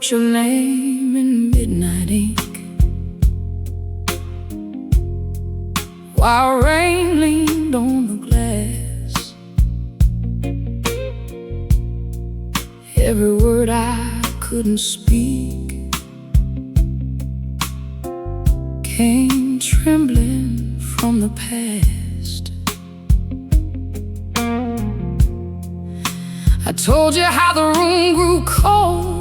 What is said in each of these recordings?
wrote your name in midnight ink, while rain leaned on the glass. Every word I couldn't speak came trembling from the past. I told you how the room grew cold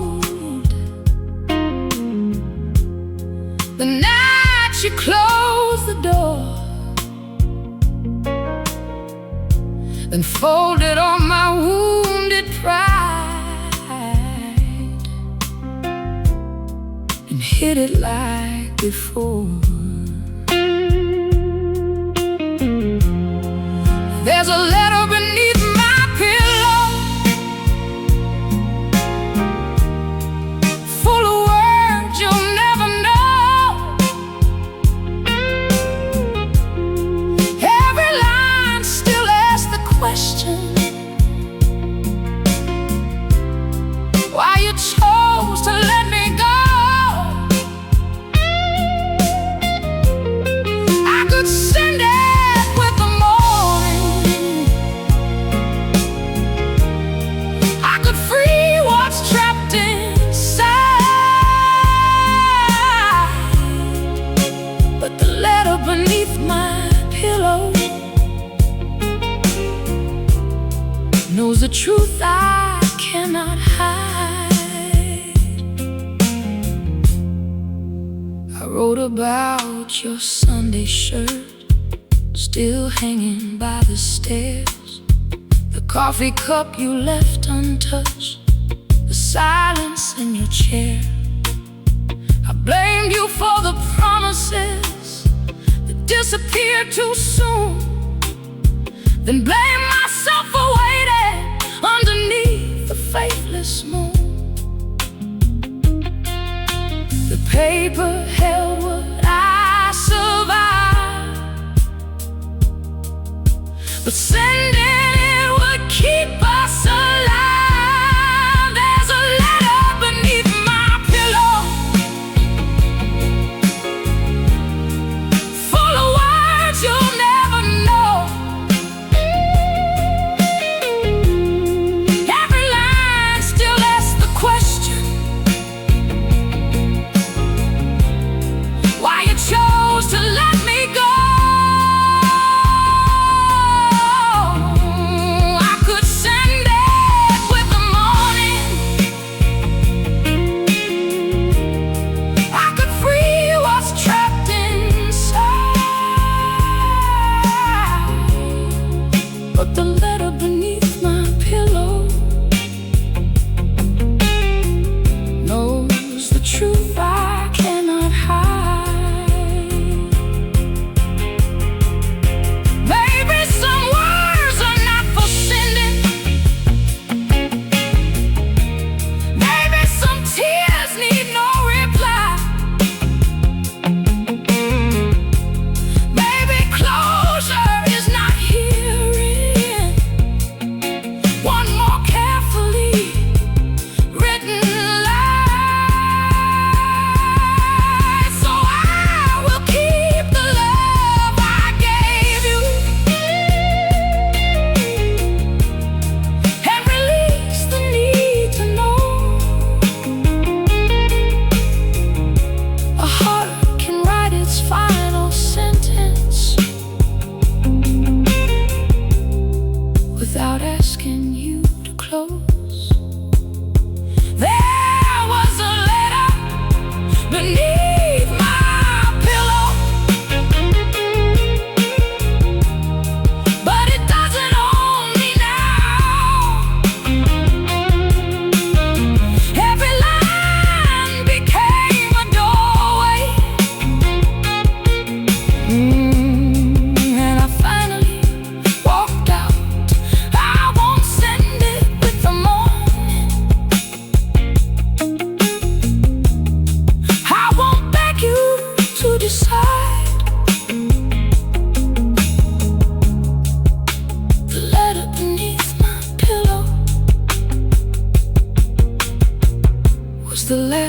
the night you closed the door, then folded on my wounded pride and hid it like before. There's a letter beneath my pillow, full of words you'll never know. Every line still asks the question, why you chose to let me go. I could send it with the morning, I could free what's trapped inside, but the letter beneath my pillow knows the truth I cannot hide. I wrote about your Sunday shirt still hanging by the stairs, the coffee cup you left untouched, the silence in your chair. I blamed you for the promises that disappeared too soon, then blamed myself for waiting underneath the faithless moon. The paper held what I survived, but sending it would keep us alive. There's a letter beneath my pillow, full of words you'll never know. Every line still asks the question, why you chose to let me go.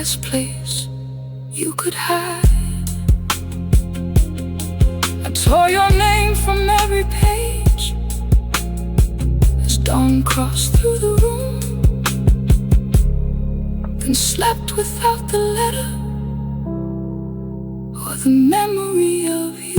last place you could hide. I tore your name from every page as dawn crossed through the room, then slept without the letter or the memory of you.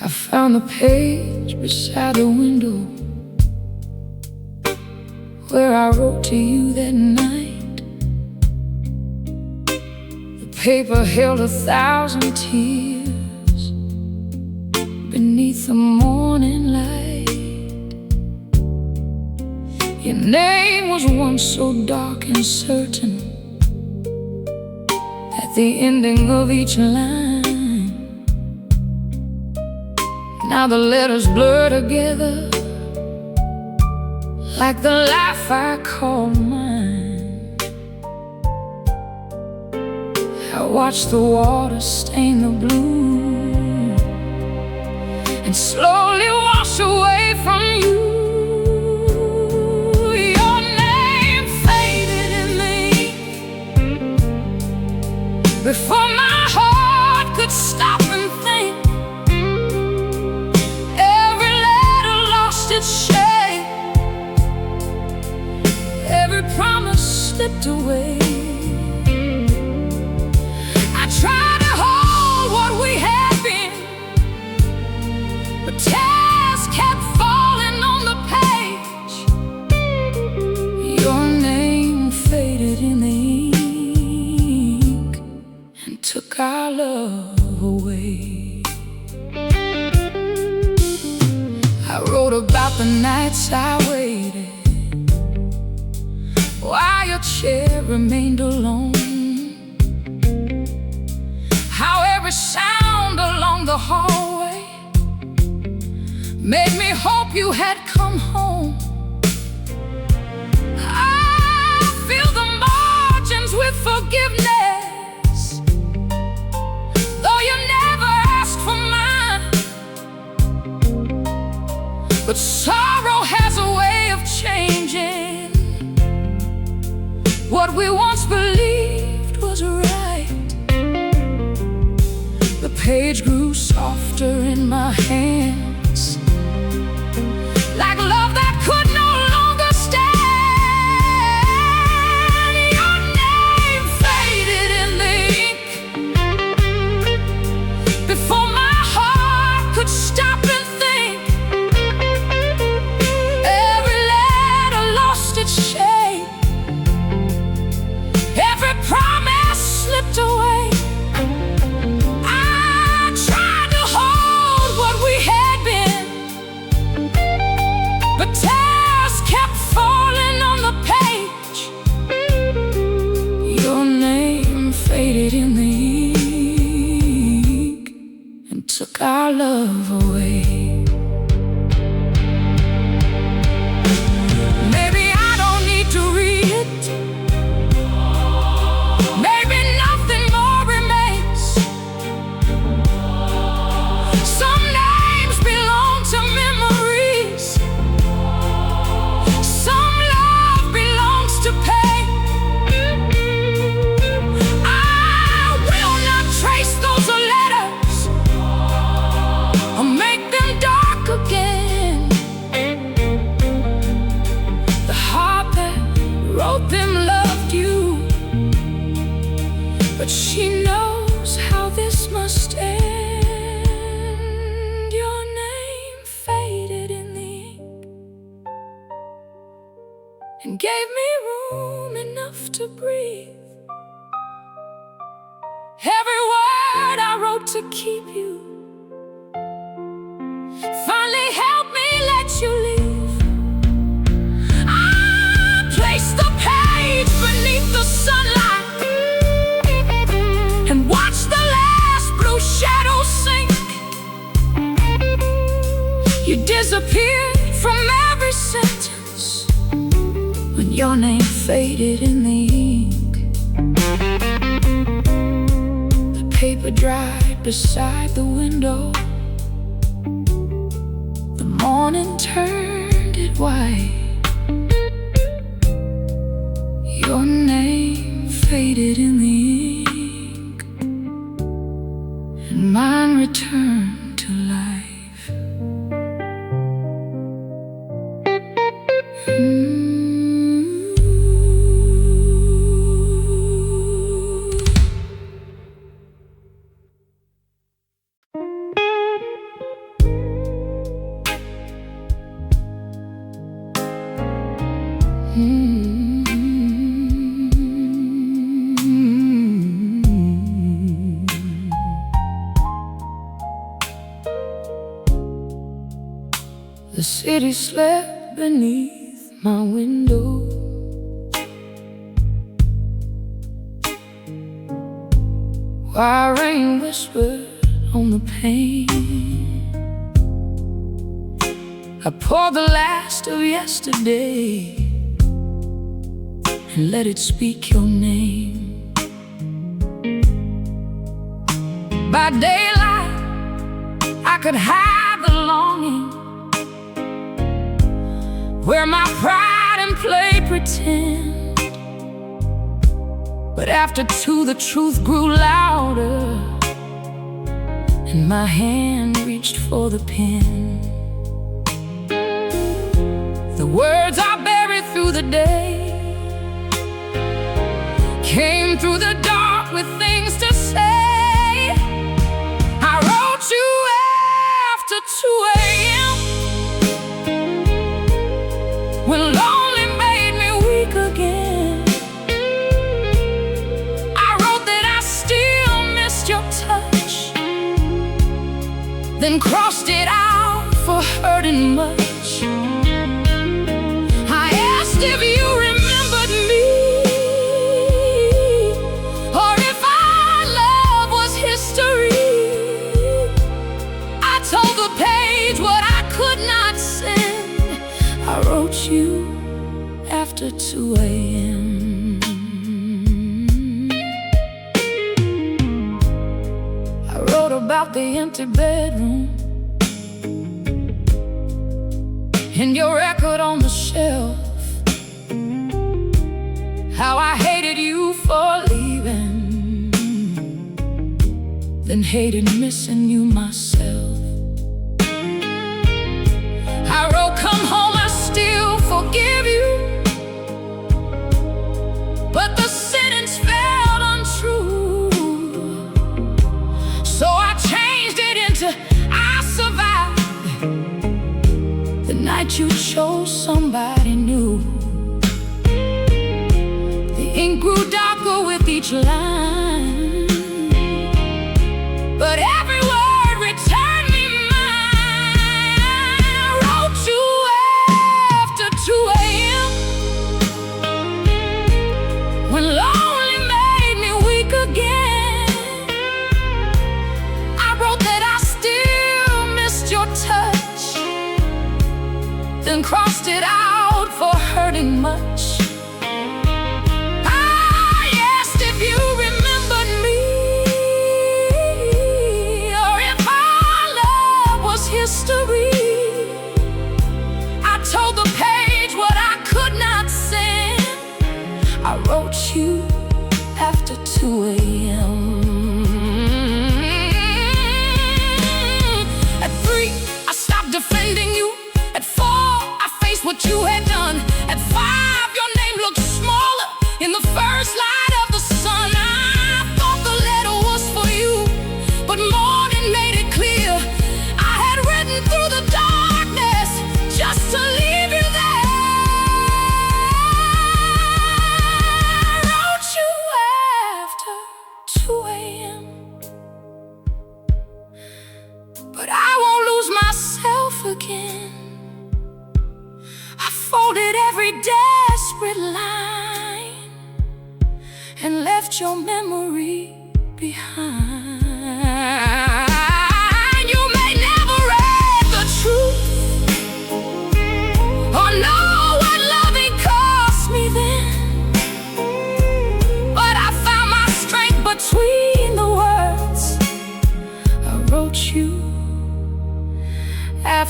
I found the page beside the window where I wrote to you that night. The paper held 1,000 tears beneath the morning light. Your name was once so dark and certain at the ending of each line. Now the letters blur together like the life I call mine. I watch the water stain the blue and slowly wash away from you. Your name faded in the ink before my heart could stop and think. Its shape, every promise slipped away. I tried to hold what we had been, but tears kept falling on the page. Your name faded in the ink and took our love away. I wrote about the nights I waited while your chair remained alone, how every sound along the hallway made me hope you had come home. I fill the margins with forgiveness, though you never asked for mine. But sorrow has a way of changing what we once believed was right. The page grew softer in my hands, like love that could no longer stand. Your name faded in the ink before my heart could stop and think. Shape, every promise slipped away. I tried to hold what we had been, but tears kept falling on the page. Your name faded in the ink and took our love away. But she knows how this must end. Your name faded in the ink and gave me room enough to breathe. Every word I wrote to keep you finally helped me let you leave. I placed the page beneath faded in the ink. The paper dried beside the window. The morning turned it white. Your name faded in the ink, and mine returned to life. The city slept beneath my window. While rain whispered on the pane, I poured the last of yesterday and let it speak your name. By daylight, I could hide the longing, wear my pride and play pretend. But after two, the truth grew louder, and my hand reached for the pen. The words I buried through the day came through the dark with things to say. I wrote you after 2 a.m. when lonely made me weak again. I wrote that I still missed your touch, then crossed it out for hurting much. I asked if you remembered me, or if our love was history. I told the page what I could not send. I wrote you after 2 a.m. I wrote about the empty bedroom and your record on the shelf, how I hated you for leaving, then hated missing you myself. I wrote, come home, I still forgive you, but the sentence felt untrue. So I changed it into I survived the night you chose somebody new. The ink grew darker with each line, but every word returned me mine. I wrote you after 2 a.m. when lonely made me weak again. I wrote that I still missed your touch, then crossed it out for hurting much. I asked if you remembered me, or if our love was history. I told the page what I could not send. I wrote you after 2 a.m. At 3, I stopped defending you. At 4, I faced what you had done. At 5, your name looked smaller in the first light of the sun. I thought the letter was for you, but morning made it clear I had written through the darkness just to leave you there. I wrote you after 2 a.m. but I won't lose myself again. I folded every desperate line and left your memory behind. You may never read the truth or know what loving cost me then,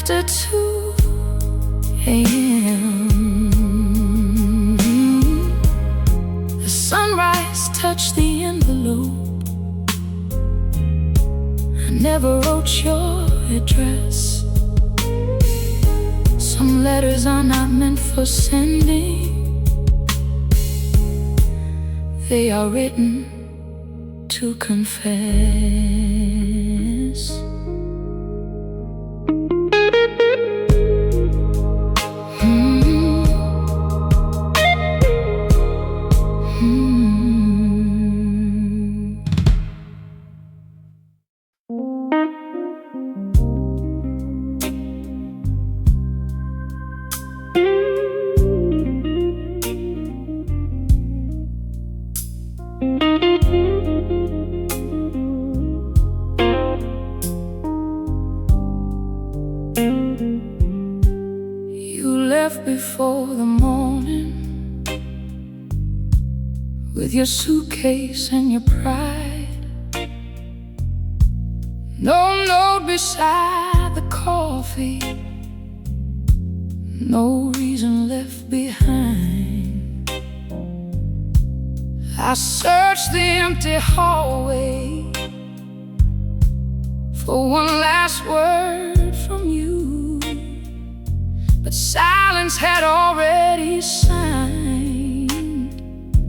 after 2 a.m. The sunrise touched the envelope. I never wrote your address. Some letters are not meant for sending. They are written to confess. Before the morning, with your suitcase and your pride. No note beside the coffee, no reason left behind. I searched the empty hallway for one last word from you, but silence had already signed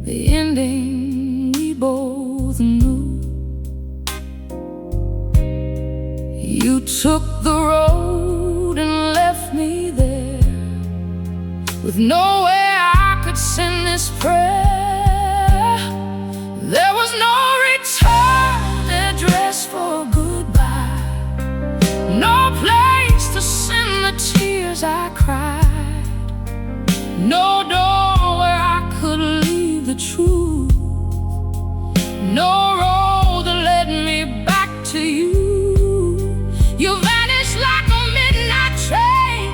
the ending we both knew. You took the road and left me there, with nowhere I could send this prayer. There was no return address for goodbye, no place to send the tears I cried, no door where I could leave the truth, no road that led me back to you. You vanished like a midnight train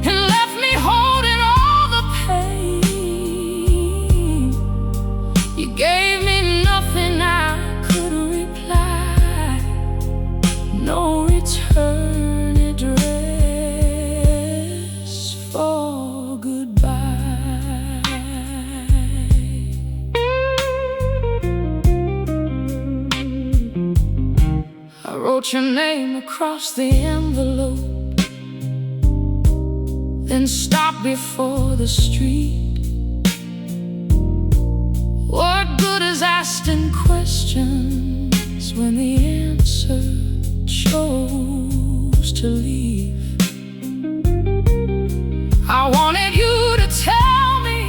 and left me holding all the pain. You gave me nothing I could reply, no return address for goodbye. I wrote your name across the envelope, then stopped before the street. What good is asking questions when the answer chose to leave? I wanted you to tell me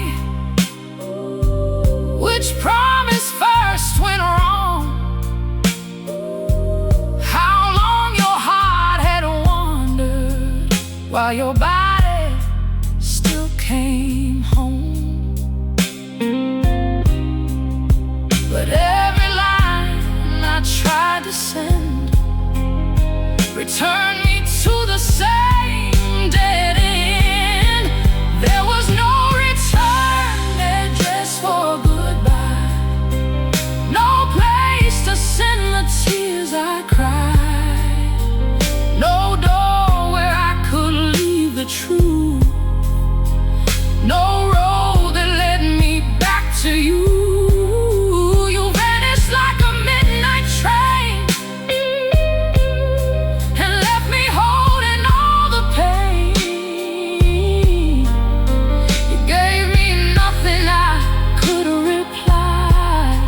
which promise first went wrong, how long your heart had wandered while your body still came home. But every line I tried to send returned me to the same dead end. There was no return address for goodbye, no place to send the tears I cried, no door where I could leave the truth, no road that led me back to you. You vanished like a midnight train and left me holding all the pain. You gave me nothing I could reply,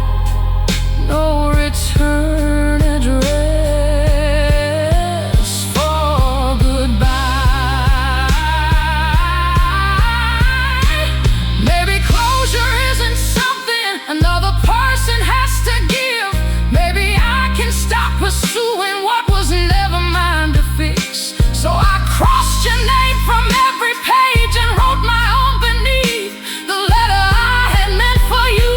no return address for goodbye. Maybe closure isn't something another person has to give. Maybe I can stop pursuing what was never mine to fix. So I crossed your name from every page and wrote my own beneath. The letter I had meant for you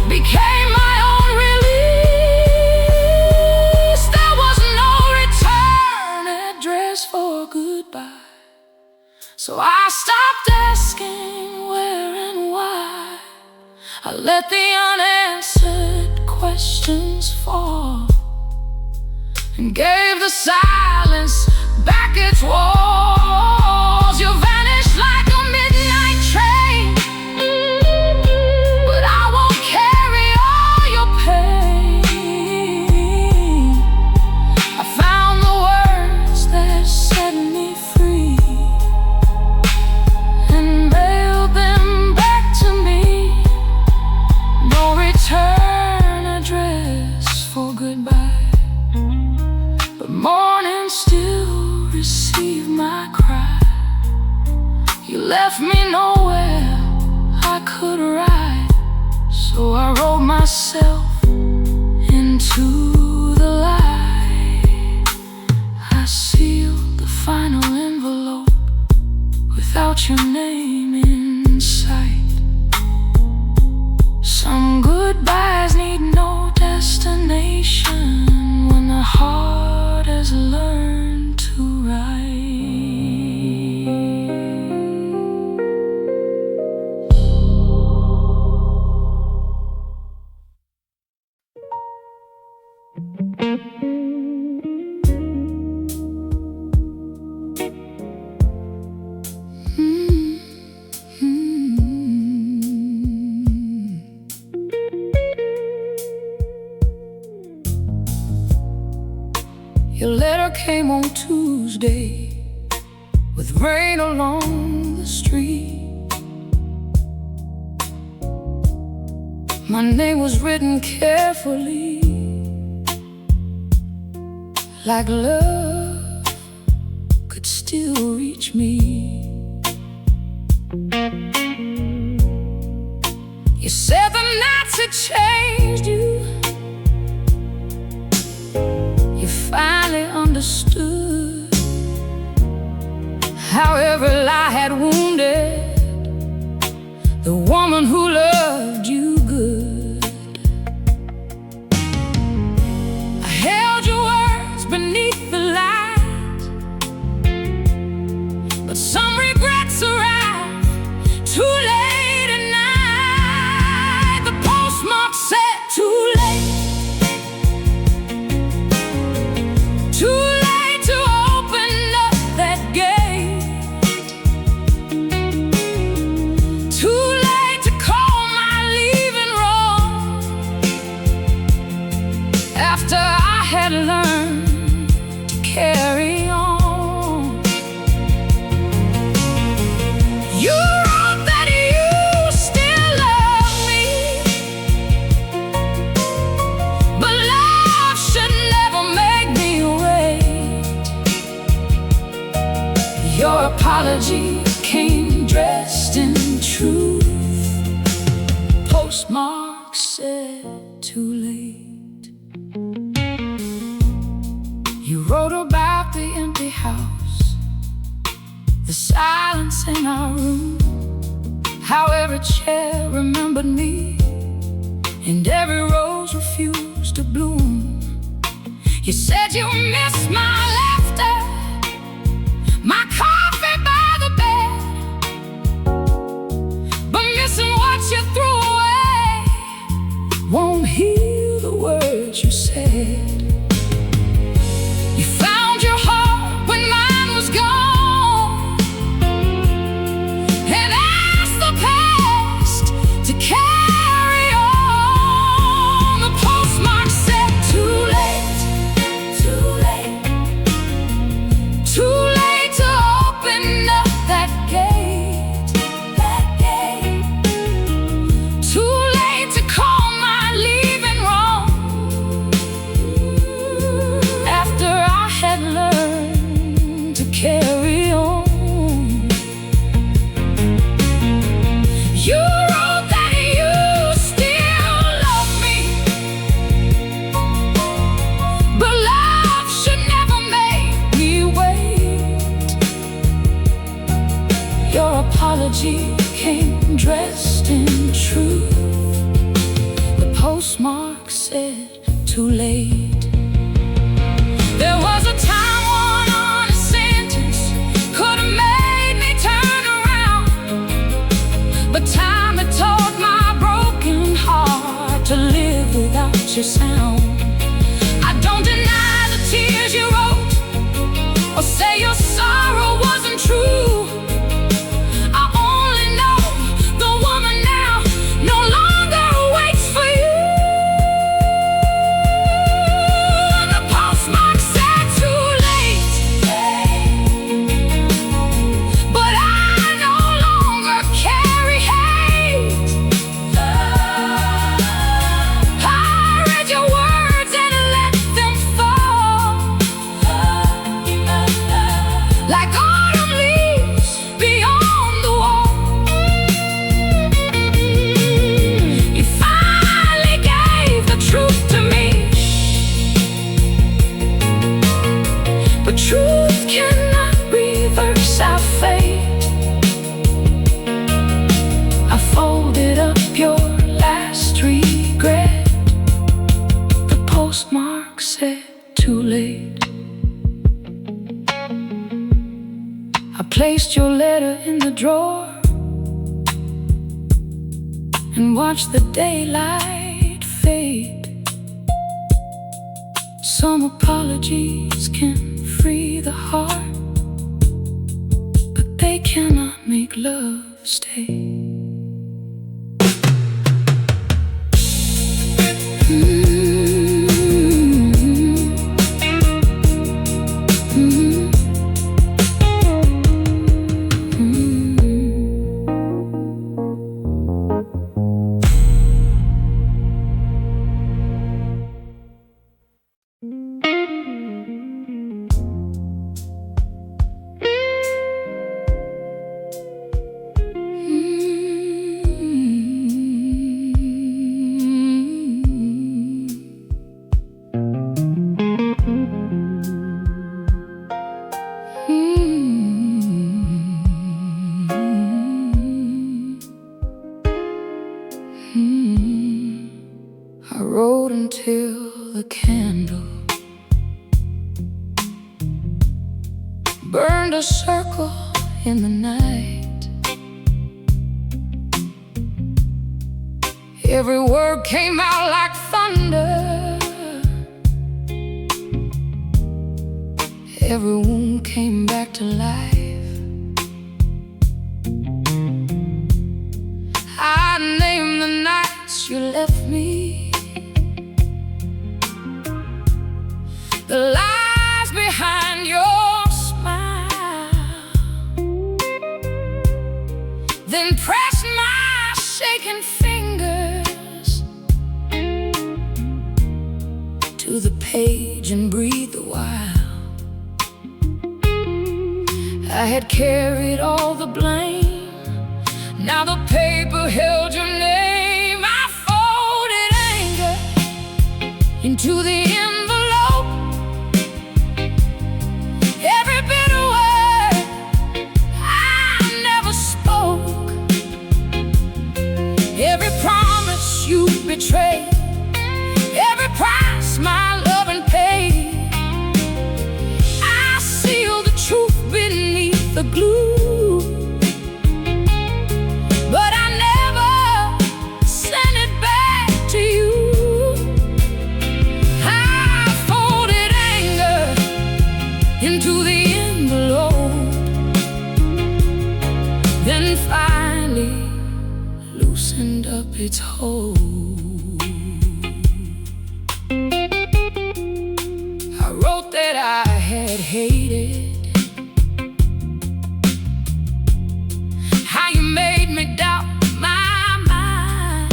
became my own release. There was no return address for goodbye, so I stopped asking where and why. I let the unanswered questions fall and gave the silence back its walls. You vanished like a midnight train, but I won't carry all your pain. I found the words that set me free and mailed them back to me. No return address for goodbye, but morning still receive my cry. You left me nowhere I could ride, so I wrote myself into the light. I sealed the final envelope without your name in sight. Some goodbyes need no destination when the heart has learned to write. Your letter came on Tuesday with rain along the street. My name was written carefully, like love could still reach me. You said the nights had changed you. You finally understood how every lie had wounded the woman who loved you good. I held your words beneath the light, but some regrets arrived too late at night. The postmark said too late. Too late to open up that gate. Too late to call my leaving wrong. After I had learned to carry on. You wrote that you still love me, but love should never make me wait. Your apology came dressed in truth. Postmark said too late. You wrote about the empty house, the silence in our room, how every chair remembered me and every rose refused to bloom. You said you missed my laughter, my coffee by the bed, but missing what you threw away won't heal the words you said. You found your heart when mine was gone, and asked the past to carry on. The postmark said too late, too late, too late to open up that gate, that gate. Too late to call my leaving wrong. After I had learned to carry on. You wrote that you still love me, but love should never make me wait. Your apology came dressed in truth. The postmark said too late. There was a time one honest sentence could have made me turn around, but time had taught my broken heart to live without your sound. I don't deny the tears placed your letter in the drawer and watched the daylight fade. Some apologies can free the heart, but they cannot make love stay. I wrote until the candle burned a circle in the night. Every word came out like thunder. Every wound came back to life. I named the nights you left me, the lies behind your smile, then pressed my shaking fingers to the page and breathed a while. I had carried all the blame, now the paper held your name. I folded anger into the envelope. Every bitter word I never spoke, every promise you betrayed, every price my loving paid. I sealed the truth beneath the glue, but I never sent it back to you. I folded anger into the envelope, then finally loosened up its hold. I wrote that I had hated how you made me doubt my mind,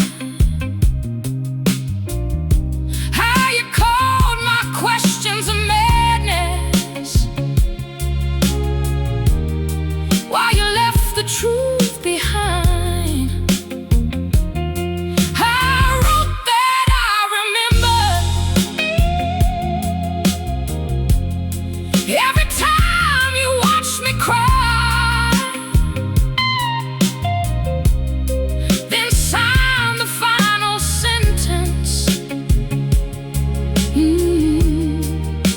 how you called my questions a madness, while you left the truth behind. I wrote that I remember every time you watched me cry, then sign the final sentence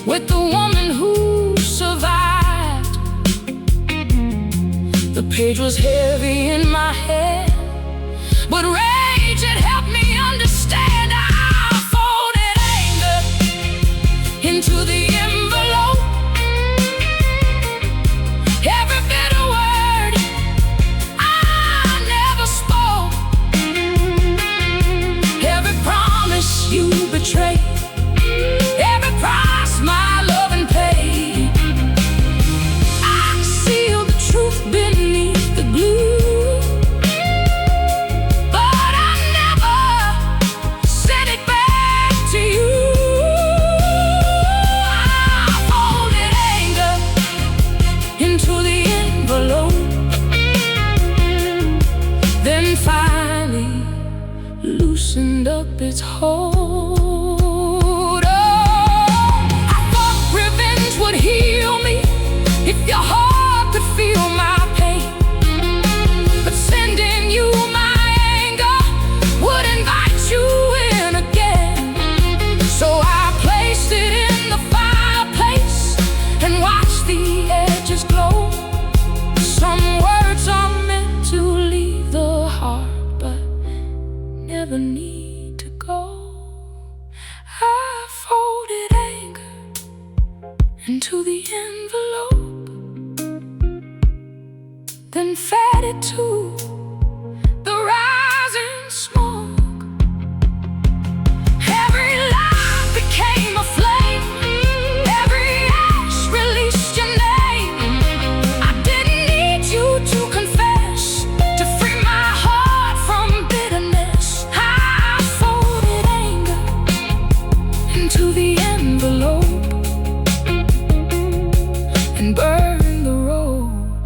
with the woman who survived. The page was heavy in my head, but rage had helped me understand. I folded anger into the envelope. Every bitter word I never spoke, every promise you betrayed, every price my loving paid. I sealed the truth beneath the glue, but I never sent it back to you. I folded anger into the envelope, then finally loosened up its hold. Oh, I thought revenge would heal me if your heart could feel my pain, but sending you my anger would invite you in again. So I placed it in the fireplace and watched the edges glow. need to go. I folded anger into the envelope, then fed it to the rising smoke. Every lie became a flame, every ash released your name. I didn't need you to confess to free my heart from bitterness. I folded anger into the envelope and burned the road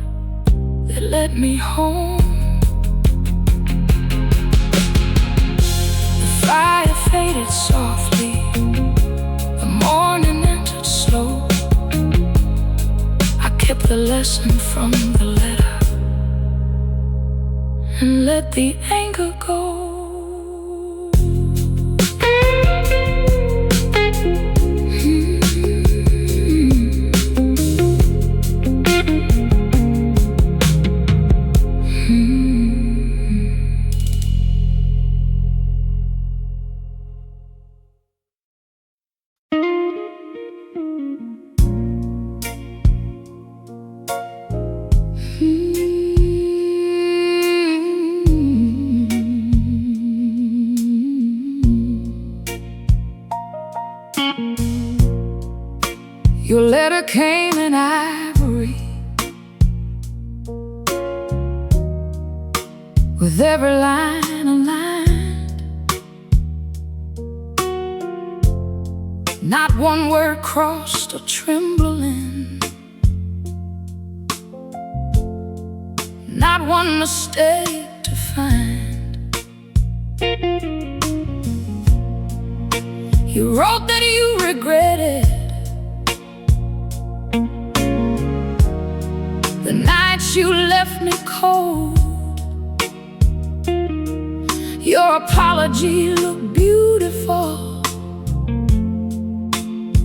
that led me home. The fire faded softly, the morning entered slow. I kept the lesson from the letter and let the anger go. Your letter came in ivory, with every line aligned. Not one word crossed or trembling, not one mistake to find. You wrote that you regretted the nights you left me cold. Your apology looked beautiful,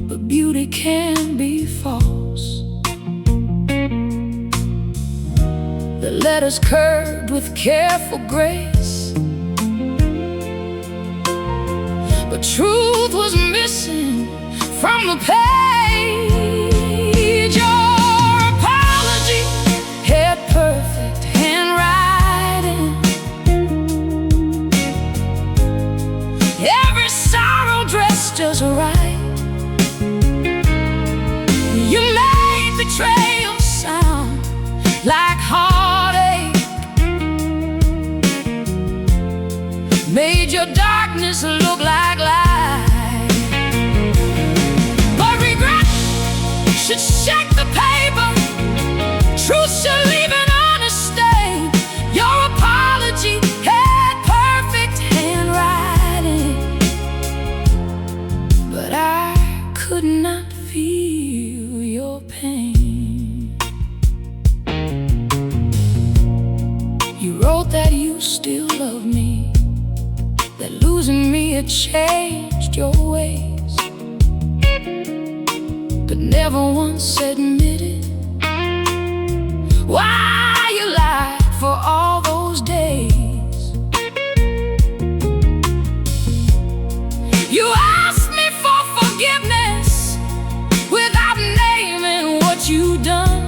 but beauty can be false. The letters curved with careful grace, but truth was missing from the page. Your apology had perfect handwriting, every sorrow dressed just right. You made betrayal sound like heartache, made your darkness look like light. But regret should shake the paper, truth should leave an honest stain. Your apology had perfect handwriting, but I could not feel your pain. You wrote that you still love me, that losing me had changed your ways, but never once admitted why you lied for all those days. You asked me for forgiveness without naming what you'd done,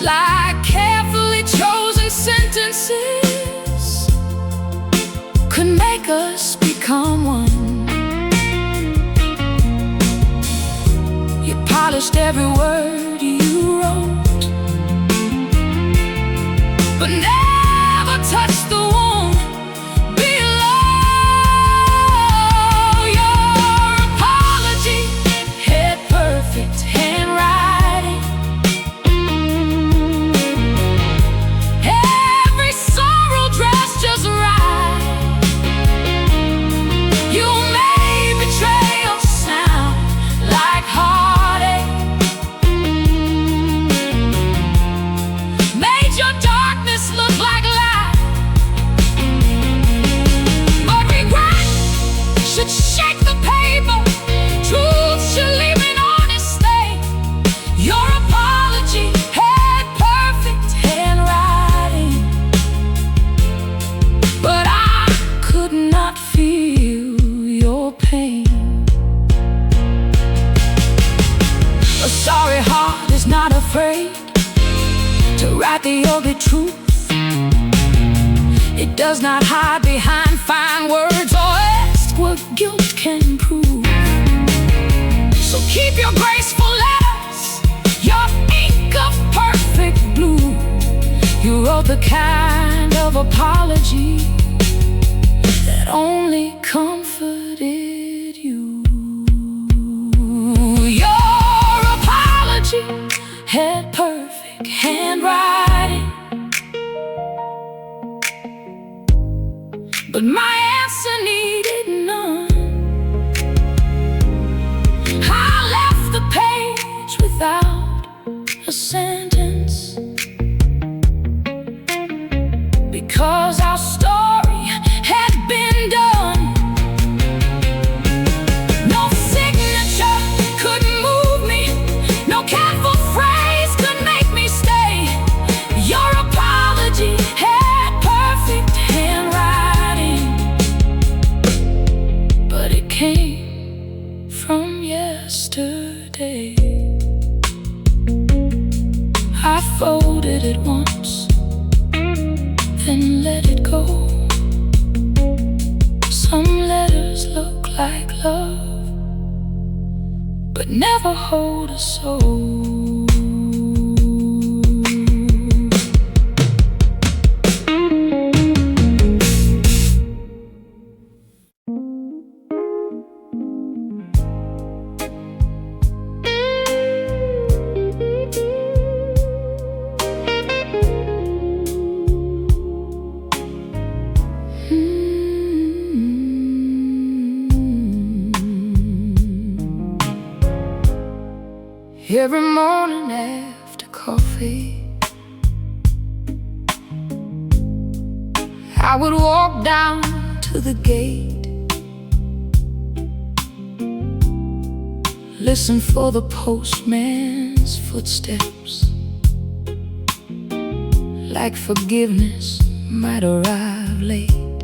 like carefully chosen sentences could make us become one. You polished every word you wrote, but never touched the wound below. Your apology had perfect handwriting, every sorrow dressed just right. You made betrayal sound like heartache, made your darkness look afraid to write the ugly truth. It does not hide behind fine words or ask what guilt can prove. So keep your graceful letters, your ink of perfect blue. You wrote the kind of apology that only comforted you. Your apology had perfect handwriting, but my answer needed none. I left the page without a sentence, because our story had been done. No signature could move me, no careful phrase could make me stay. Your apology had perfect handwriting, but it came from yesterday. I folded it once, then let it go. Some letters look like love, but never hold a soul. Every morning after coffee, I would walk down to the gate, listen for the postman's footsteps, like forgiveness might arrive late.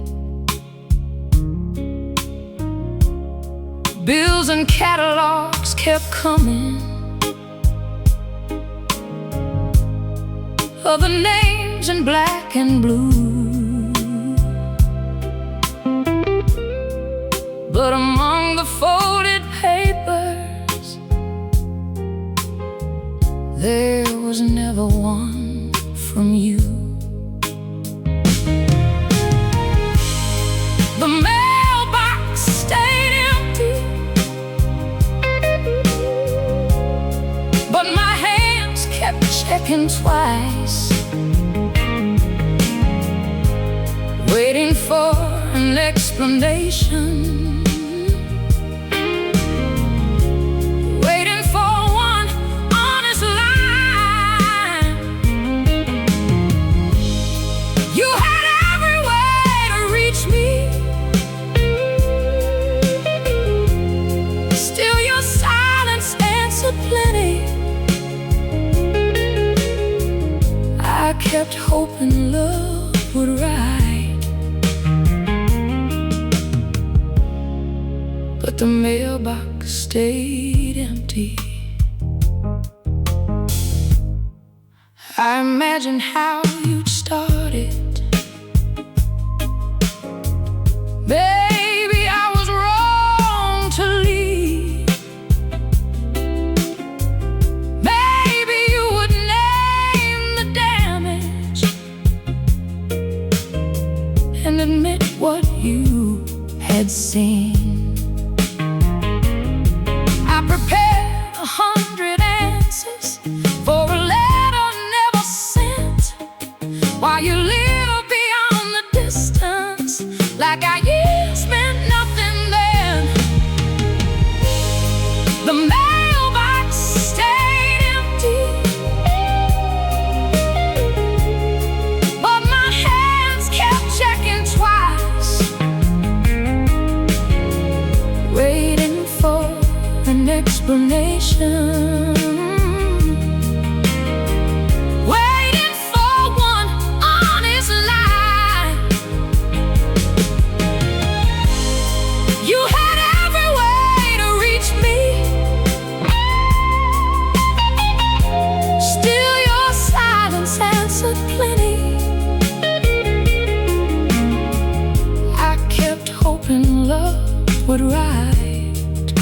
Bills and catalogs kept coming, other names in black and blue, but among the folded papers, there was never one from you. The mailbox stayed empty, but my hands kept checking twice, waiting for an explanation, waiting for one honest line. You had every way to reach me, still your silence answered plenty. I kept hoping love would ride, but the mailbox stayed empty. I imagined how you'd start it. Maybe I was wrong to leave. Maybe you would name the damage and admit what you had seen. I prepared 100 answers for a letter never sent, while you live beyond the distance, like our years meant nothing then. The mailbox stayed empty, but my hands kept checking twice, waiting for an explanation, waiting for one honest lie. right,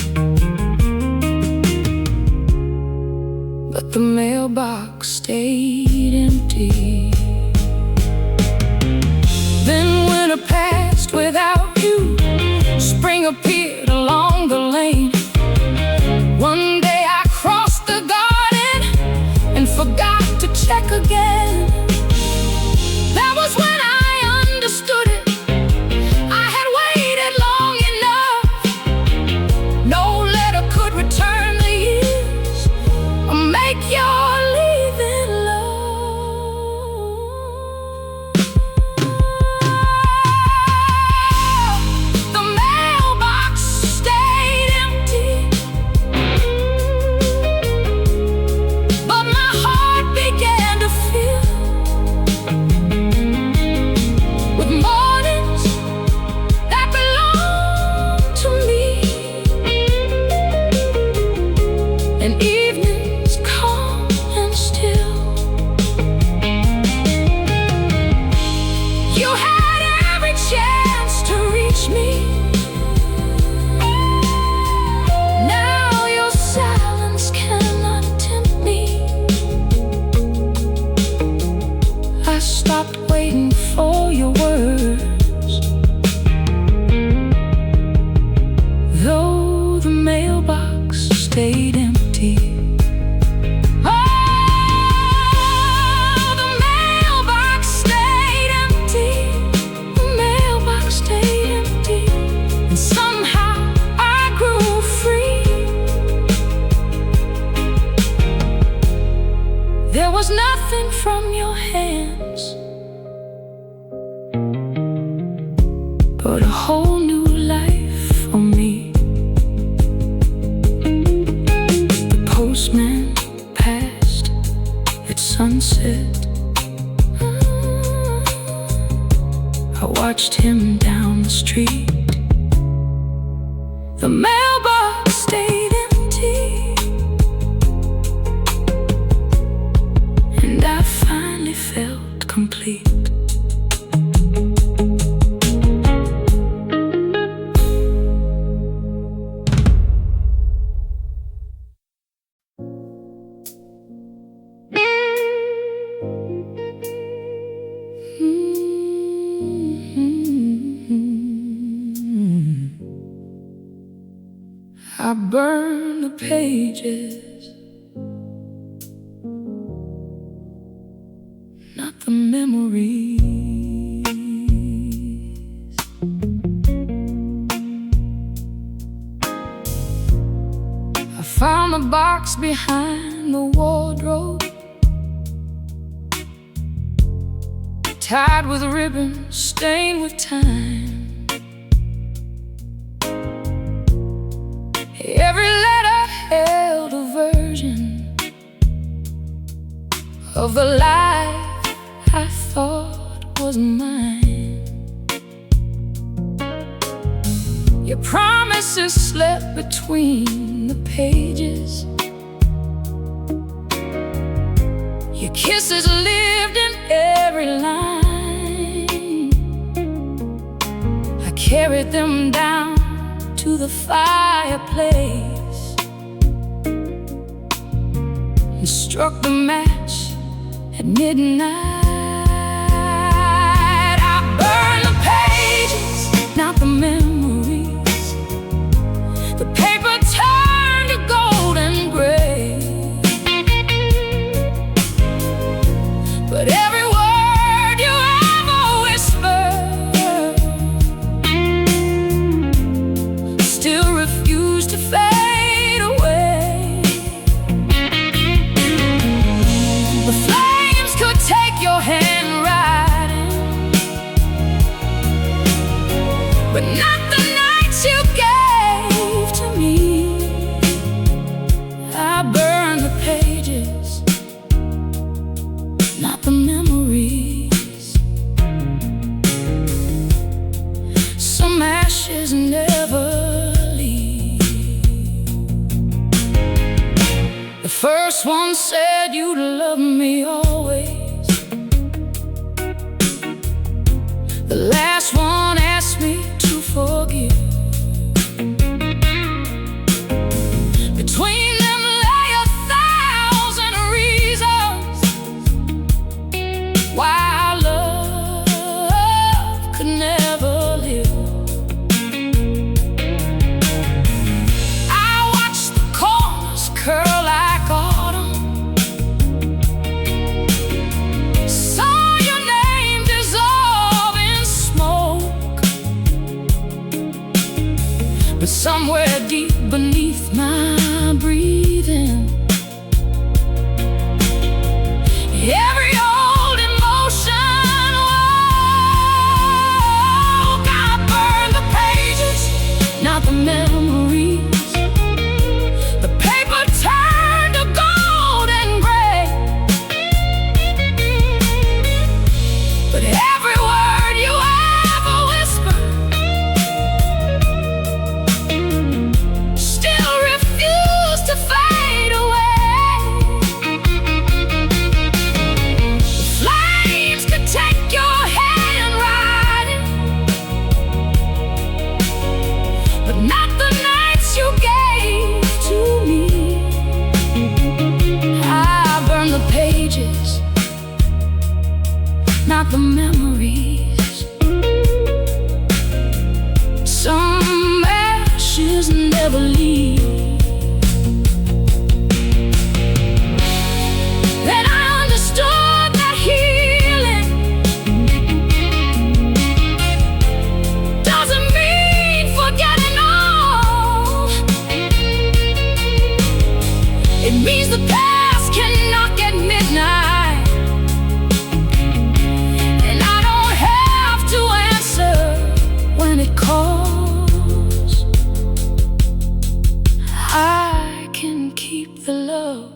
but the mailbox stayed empty. Then winter passed without you. Spring appeared along the lane. One day I crossed the garden and forgot to check again. That was when I understood it. I had waited long enough. No letter could return the years or make your leaving love. The mailbox stayed empty, but my heart began to fill with mornings that belonged to me, and evenings calm and still. You had every chance to reach me. Now your silence cannot tempt me. I stopped waiting for your words, though the mailbox stayed empty. Oh, the mailbox stayed empty. The mailbox stayed empty. And somehow I grew free. There was nothing from your hands, but a whole new life for me. The postman passed at sunset. I watched him down the street. The mailbox stayed empty, and I finally felt complete. I burn the pages, not the memories. I found the box behind the wardrobe, tied with ribbons, stained with time. Every letter held a version of the life I thought was mine. Your promises slept between the pages. Your kisses lived in every line. I carried them down to the fireplace and struck the match at midnight. I burned the pages, not the memories. The paper turned to golden gray, but every word you ever whispered still refused to fade away. The flames could take your handwriting, but not the nights you gave to me. I burned the pages, not the memories. Some ashes never leave. The first one said you'd love me always. The last one asked me to forgive. but somewhere deep beneath my breathing, every old emotion woke. I burned the pages, not the memories. The paper turned to gold and gray, but every word you ever whispered still refused to fade away. The flames could take your handwriting, but not the nights you gave to me. I burned the pages, not the memories. Some ashes never leave. Then I understood that healing doesn't mean forgetting all. It means the past can knock at midnight, and I don't have to answer when it calls. I can keep the love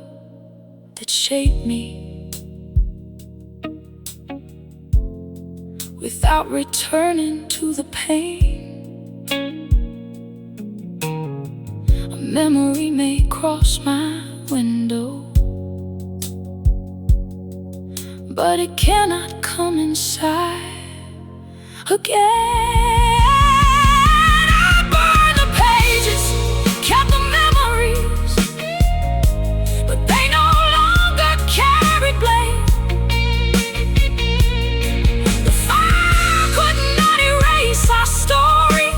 that shaped me without returning to the pain. A memory may cross my window, but it cannot come inside again. I burned the pages, kept the memories, but they no longer carried blame. The fire could not erase our story,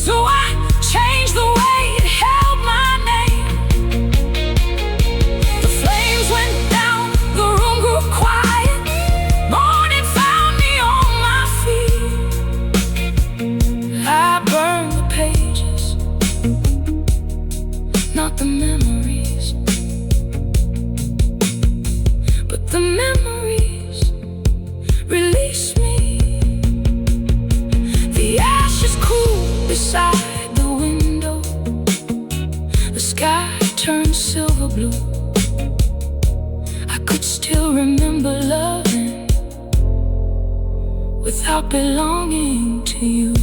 so I changed the way it held my name. The flames went down, the room grew quiet. Morning found me on my feet. I burned the pages, not the memories, but the memories release me. The ashes cool beside the window. The sky turned silver blue. I could still remember loving without belonging to you.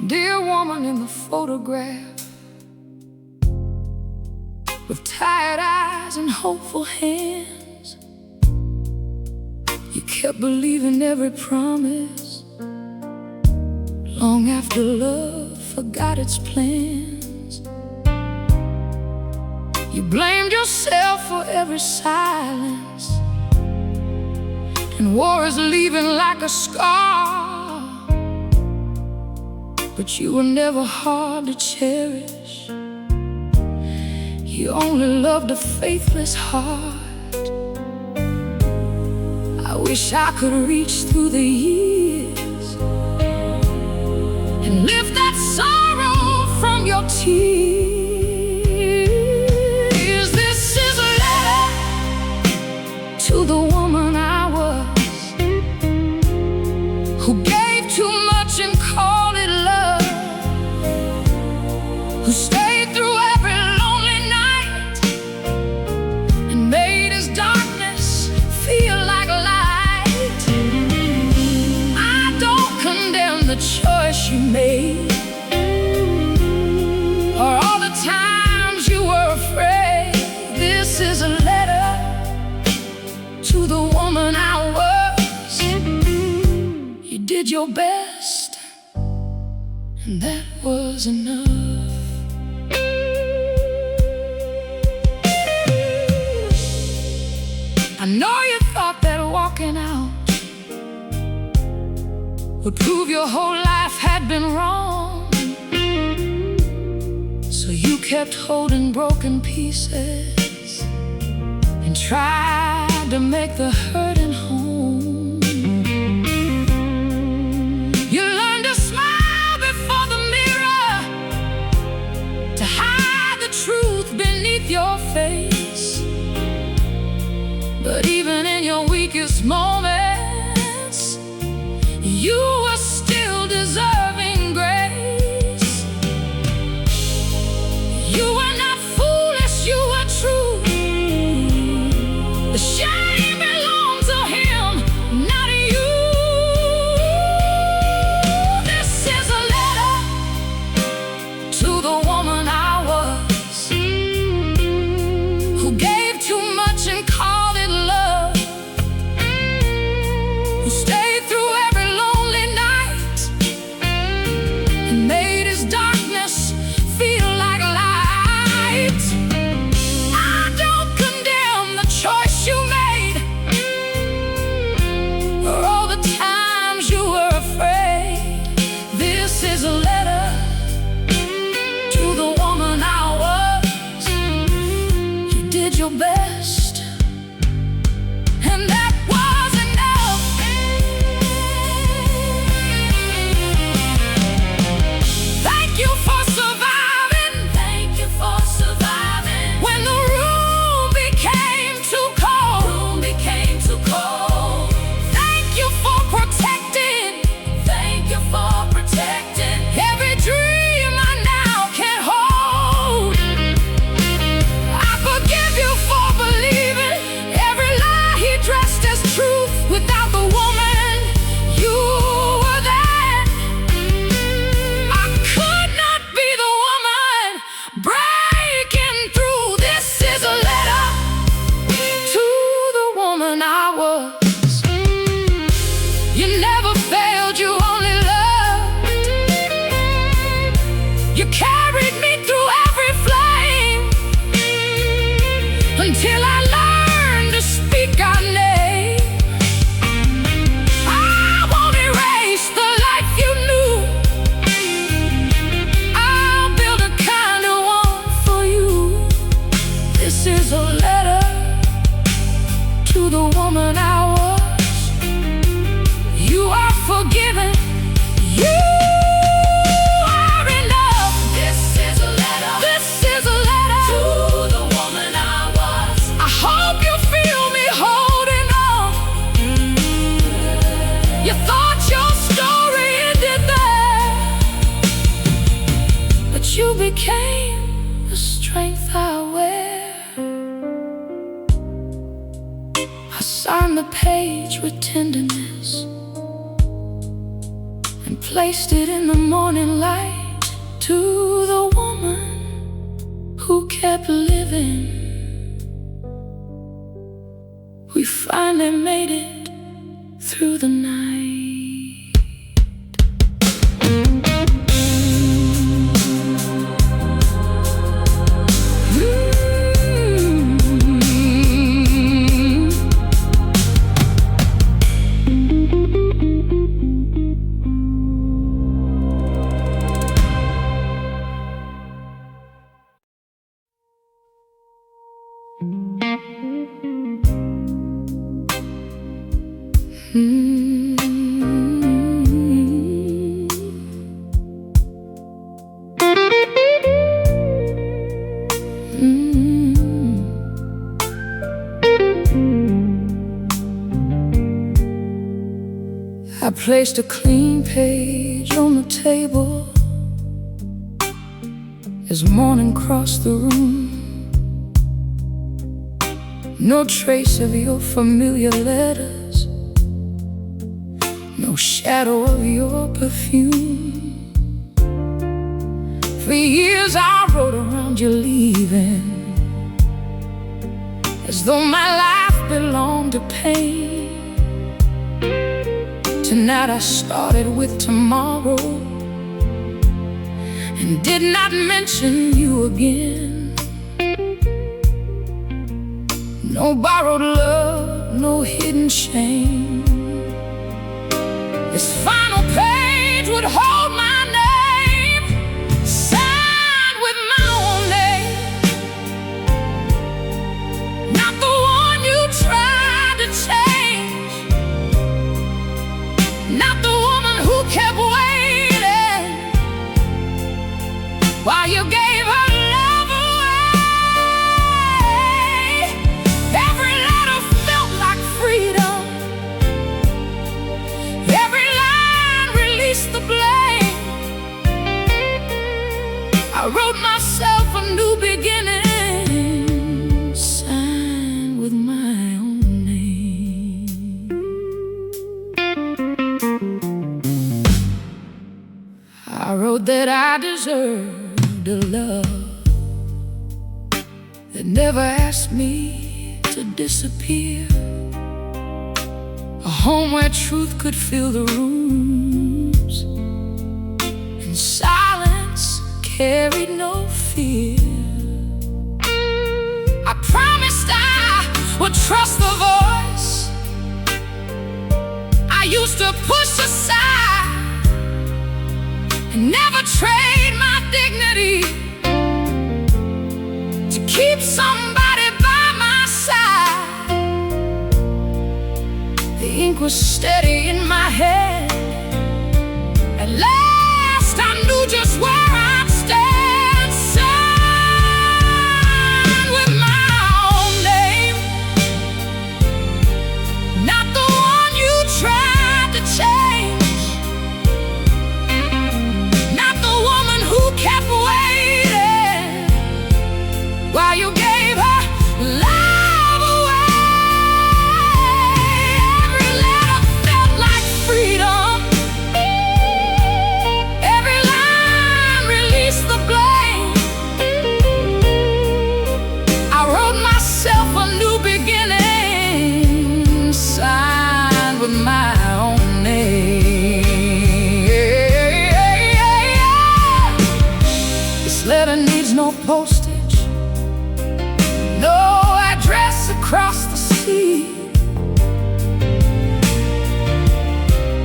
Dear woman in the photograph, with tired eyes and hopeful hands, you kept believing every promise long after love forgot its plans. You blamed yourself for every silence, and war is leaving like a scar. But you were never hard to cherish. You only loved a faithless heart. I wish I could reach through the years and lift that sorrow from your tears. This is a letter to the woman I was, who gave too much and called it love, who stayed through every lonely night and made his darkness feel like light. I don't did your best, and that was enough. I know you thought that walking out would prove your whole life had been wrong, so you kept holding broken pieces and tried to make the hurting home. You learned to smile before the mirror, to hide the truth beneath your face. But even in your weakest moments, you were still deserving grace. You were not foolish, you were true. The shame belonged to him, not you. This is a letter to the woman I was, who gave too much and called it love, who stayed through every lonely night and made his darkness feel like light. I don't condemn the choice you made, or all the times you were afraid. This is a letter to the woman I was. You did your best, and that was enough. Thank you for surviving. Thank you for surviving. When the room became too cold. Thank you for protecting. Thank you for protecting every dream I now can hold. I forgive you for believing every lie he dressed as truth. Without the woman you were then, I could not be the woman breaking through. This is a letter to the woman I was. You never failed, you only loved. You carried me through every flame, until I learned to speak our name. I won't erase the life you knew. I'll build a kinder one for you. This is a letter to the woman I was. You are forgiven. You are enough. This is a letter. This is a letter to the woman I was. I hope you feel me holding on. You thought your story ended there, but you became the strength I wear. I signed the page with tenderness and placed it in the morning light, to the woman who kept living. We finally made it through the night. I placed a clean page on the table as morning crossed the room. No trace of your familiar letters, no shadow of your perfume. For years I wrote around you leaving, as though my life belonged to pain, Tonight I started with tomorrow and did not mention you again. No borrowed love, no hidden shame. This final page would hold my name, signed with my own name. Not the one you tried to change, not the woman who kept waiting while you gave her love away. Every letter felt like freedom, every line released the blame. I wrote myself a new beginning, signed with my own name. I wrote that I deserved a love that never asked me to disappear, a home where truth could fill the rooms and silence carried no fear. I promised I would trust the voice I used to push aside, and never trade my dignity to keep somebody by my side. The ink was steady in my head. At last I knew just where I'd stand, signed with my own name. Not the one you tried to change, not the woman who kept waiting while you gave her love away. Every letter felt like freedom, every line released the blame. I wrote myself a new beginning, signed with my own name. This letter needs no postage, no address across the sea.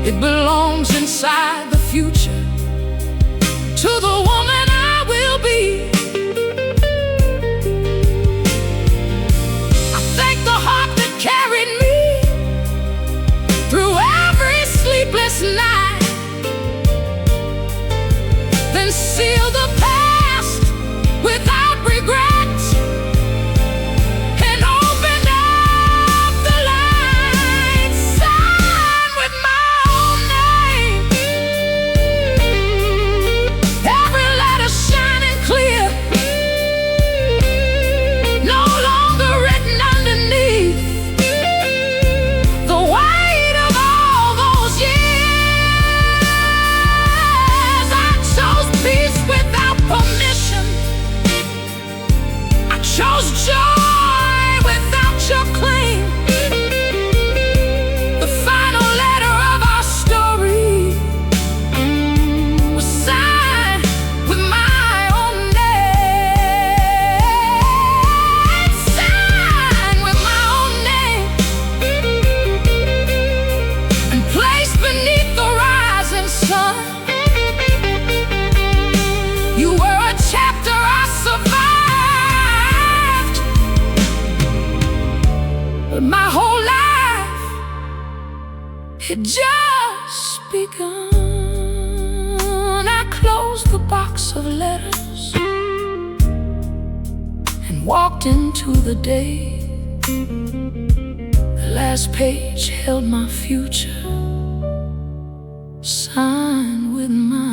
It belongs inside the future to the woman I will be. I thank the heart that carried me through every sleepless night, then sealed the past without regret and opened up the light, signed with my own name. Every letter shining clear, no longer written underneath the weight of all those years. I chose peace without permission, I chose joy without your claim. The final letter of our story was signed with my own name, signed with my own name, and placed beneath the rising sun. You were a chapter I survived, but my whole life had just begun. I closed the box of letters and walked into the day. The last page held my future, signed with my